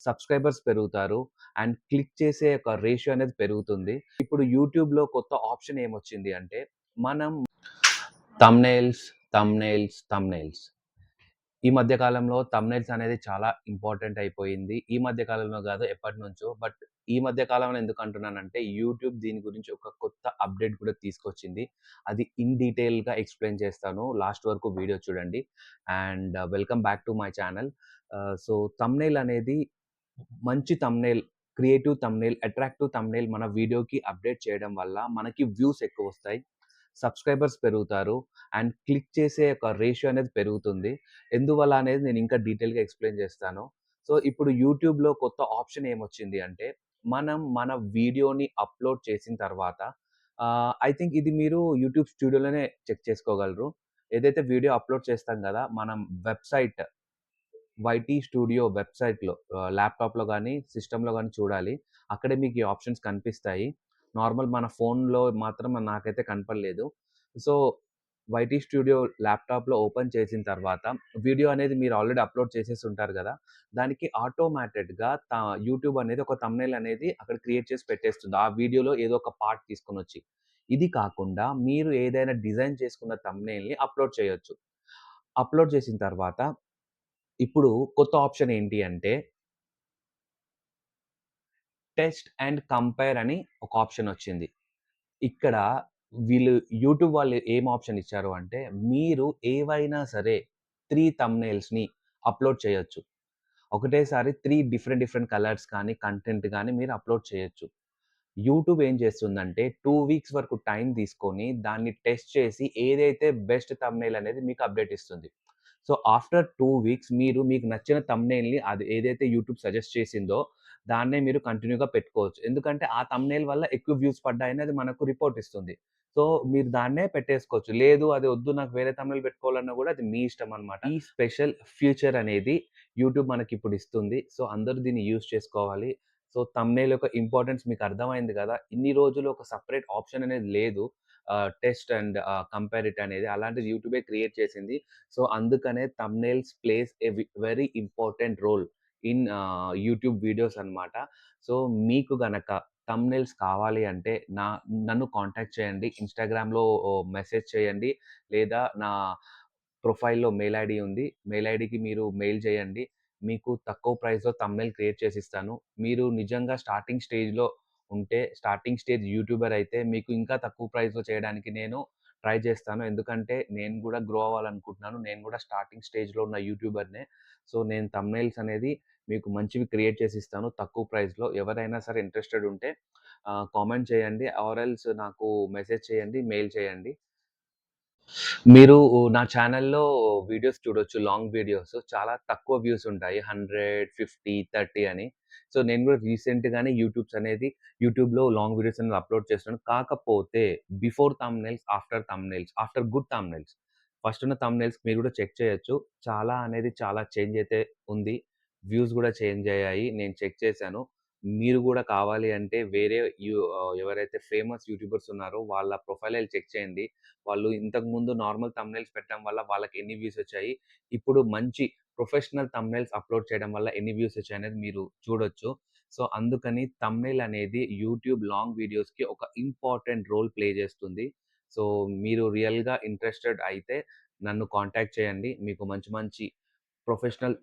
Subscribers పెరుగుతారు. And click చేసే ఒక రేషియో అనేది పెరుగుతుంది. ఇప్పుడు యూట్యూబ్‌లో కొత్త ఆప్షన్ ఏమొచ్చింది అంటే, మనం థంబ్‌నెయిల్స్, థంబ్‌నెయిల్స్, థంబ్‌నెయిల్స్. ఈ మధ్య కాలంలో థంబ్‌నెయిల్స్ అనేది చాలా ఇంపార్టెంట్ అయిపోయింది. ఈ మధ్య కాలంలో గాదు ఎప్పటినుంచో. బట్ ఈ మధ్య కాలంలో ఎందుకంటున్నానంటే యూట్యూబ్ దీని గురించి ఒక కొత్త అప్‌డేట్ కూడా తీసుకొచ్చింది. అది ఇన్ డీటెయిల్‌గా ఎక్స్‌ప్లెయిన్ చేస్తాను. లాస్ట్ వరకు వీడియో చూడండి. And welcome back to my channel. So thumbnail అనేది మంచి thumbnail, creative thumbnail, attractive thumbnail మన వీడియోకి అప్‌డేట్ చేయడం వల్ల మనకి వ్యూస్ ఎక్కువొస్తాయి. సబ్స్క్రైబర్స్ పెరుగుతారు. అండ్ క్లిక్ చేసే ఒక రేషియో అనేది పెరుగుతుంది. ఎందువల్ల అనేది నేను ఇంకా డీటెయిల్‌గా ఎక్స్‌ప్లెయిన్ చేస్తాను. సో, ఇప్పుడు యూట్యూబ్‌లో కొత్త ఆప్షన్ ఏమొచ్చింది అంటే, మనం మన వీడియోని అప్‌లోడ్ చేసిన తర్వాత ఐ థింక్ ఇది మీరు యూట్యూబ్ స్టూడియోలోనే చెక్ చేసుకోగలరు. ఏదైతే వీడియో అప్‌లోడ్ చేస్తాం గదా! మనం వెబ్‌సైట్ వైటీ స్టూడియో వెబ్‌సైట్‌లో ల్యాప్‌టాప్‌లో గానీ, సిస్టమ్‌లో గానీ చూడాలి. అక్కడే మీకు ఈ ఆప్షన్స్ కనిపిస్తాయి. నార్మల్ మన ఫోన్‌లో మాత్రం నాకైతే కనపడలేదు. సో, వైటీ స్టూడియో ల్యాప్‌టాప్‌లో ఓపెన్ చేసిన తర్వాత వీడియో అనేది మీరు ఆల్రెడీ అప్‌లోడ్ చేసేసి ఉంటారు గదా! దానికి ఆటోమేటెడ్‌గా యూట్యూబ్ అనేది ఒక థంబ్‌నెయిల్ అనేది అక్కడ క్రియేట్ చేసి పెట్టేస్తుంది. ఆ వీడియోలో ఏదో ఒక పార్ట్ తీసుకొనొచ్చి. ఇది కాకుండా మీరు ఏదైనా డిజైన్ చేసుకున్న థంబ్‌నెయిల్‌ని అప్‌లోడ్ చేయొచ్చు. అప్‌లోడ్ చేసిన తర్వాత ఇప్పుడు కొత్త ఆప్షన్ ఏంటి అంటే, టెస్ట్ అండ్ కంపేర్ అని ఒక ఆప్షన్ వచ్చింది. ఇక్కడ వీళ్ళు యూట్యూబ్ వాళ్ళు ఏం ఆప్షన్ ఇచ్చారు అంటే, మీరు ఏవైనా సరే 3 థంబ్‌నెయిల్స్‌ని అప్‌లోడ్ చేయొచ్చు. ఒకటేసారి 3 డిఫరెంట్ డిఫరెంట్ కలర్స్ కానీ, కంటెంట్ గాని మీరు అప్‌లోడ్ చేయొచ్చు. యూట్యూబ్ ఏం చేస్తుందంటే 2 వీక్స్ వరకు టైం తీసుకొని దాన్ని టెస్ట్ చేసి ఏదైతే బెస్ట్ థంబ్‌నెయిల్ అనేది మీకు అప్‌డేట్ ఇస్తుంది. సో, ఆఫ్టర్ 2 వీక్స్ మీరు మీకు నచ్చిన థంబ్‌నెయిల్‌ని అది ఏదైతే యూట్యూబ్ సజెస్ట్ చేసిందో దాన్నే మీరు కంటిన్యూ‌గా పెట్టుకోవచ్చు. ఎందుకంటే ఆ థంబ్‌నెయిల్ వల్ల ఎక్కువ వ్యూస్ పడ్డాయని అది మనకు రిపోర్ట్ ఇస్తుంది. సో, మీరు దాన్నే పెట్టేసుకోవచ్చు. లేదు అది వద్దు నాకు వేరే థంబ్‌నెయిల్ పెట్టుకోవాలన్నా కూడా అది మీ ఇష్టం అన్నమాట. ఈ స్పెషల్ ఫీచర్ అనేది యూట్యూబ్ మనకిప్పుడు ఇస్తుంది. సో, అందరూ దీన్ని యూజ్ చేసుకోవాలి. సో, థంబ్‌నెయిల్ యొక్క ఇంపార్టెన్స్ మీకు అర్థమైంది గదా! ఇన్ని రోజులు ఒక సెపరేట్ ఆప్షన్ అనేది లేదు. టెస్ట్ అండ్ కంపేర్ ఇట్ అనేది. అలాంటిది యూట్యూబే క్రియేట్ చేసింది. సో, అందుకనే thumbnails place a very important role in YouTube videos అన్నమాట. సో, మీకు గనక థంబ్‌నెయిల్స్ కావాలి అంటే నన్ను కాంటాక్ట్ చేయండి. ఇన్‌స్టాగ్రామ్‌లో మెసేజ్ చేయండి. లేదా నా ప్రొఫైల్‌లో మెయిల్ ఐడీ ఉంది. మెయిల్ ఐడీకి మీరు మెయిల్ చేయండి. మీకు తక్కువ ప్రైస్‌లో థంబ్‌నెయిల్ క్రియేట్ చేసిస్తాను. మీరు నిజంగా స్టార్టింగ్ స్టేజ్‌లో ఉంటే, స్టార్టింగ్ స్టేజ్ యూట్యూబర్ అయితే మీకు ఇంకా తక్కువ ప్రైస్‌లో చేయడానికి నేను ట్రై చేస్తాను. ఎందుకంటే నేను గూడా గ్రో అవ్వాలనుకుంటున్నాను. నేను గూడా స్టార్టింగ్ స్టేజ్‌లో ఉన్న యూట్యూబర్‌నే. సో, నేను థంబ్‌నెయిల్స్ అనేది మీకు మంచివి క్రియేట్ చేసిస్తాను తక్కువ ప్రైస్‌లో. ఎవరైనా సరే ఇంట్రెస్టెడ్ ఉంటే కామెంట్ చేయండి. ఆర్ ఎల్స్ నాకు మెసేజ్ చేయండి, మెయిల్ చేయండి. మీరు నా ఛానెల్‌లో వీడియోస్ చూడొచ్చు. Long videos. చాలా తక్కువ వ్యూస్ ఉంటాయి. 100, 50, 30 అని. సో, నేను గూడా రీసెంట్‌గానే యూట్యూబ్‌లో లాంగ్ వీడియోస్ అనేది అప్‌లోడ్ చేస్తున్నాను. కాకపోతే before thumbnails, after thumbnails, after good thumbnails. First ఉన్న థంబ్‌నెయిల్స్ మీరు గూడా చెక్ చేయొచ్చు. చాలా చేంజ్ అయితే ఉంది. వ్యూస్ గూడా చేంజ్ అయ్యాయి. నేను చెక్ చేశాను. మీరు గూడా కావాలి అంటే ఎవరైతే ఫేమస్ యూట్యూబర్స్ ఉన్నారో వాళ్ళ ప్రొఫైల్ ఎళ్లి చెక్ చేయండి. వాళ్ళు ఇంతకుముందు నార్మల్ థంబ్‌నెయిల్స్ పెట్టడం వల్ల వాళ్ళకి ఎన్ని వ్యూస్ వచ్చాయి. ఇప్పుడు మంచి ప్రొఫెషనల్ థంబ్‌నెయిల్స్ అప్‌లోడ్ చేయడం వల్ల ఎన్ని వ్యూస్ వచ్చాయనేది మీరు చూడొచ్చు. సో, అందుకని థంబ్‌నెయిల్ అనేది యూట్యూబ్ లాంగ్ వీడియోస్‌కి ఒక ఇంపార్టెంట్ రోల్ ప్లే చేస్తుంది. సో, మీరు రియల్‌గా ఇంట్రెస్టెడ్ అయితే నన్ను కాంటాక్ట్ చేయండి. మీకు మంచి మంచి ప్రొఫెషనల్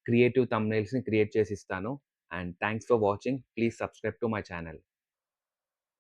క్రియేటివ్ థంబ్‌నెయిల్స్‌ని క్రియేట్ చేసిస్తాను. And thanks for watching. Please subscribe to my channel.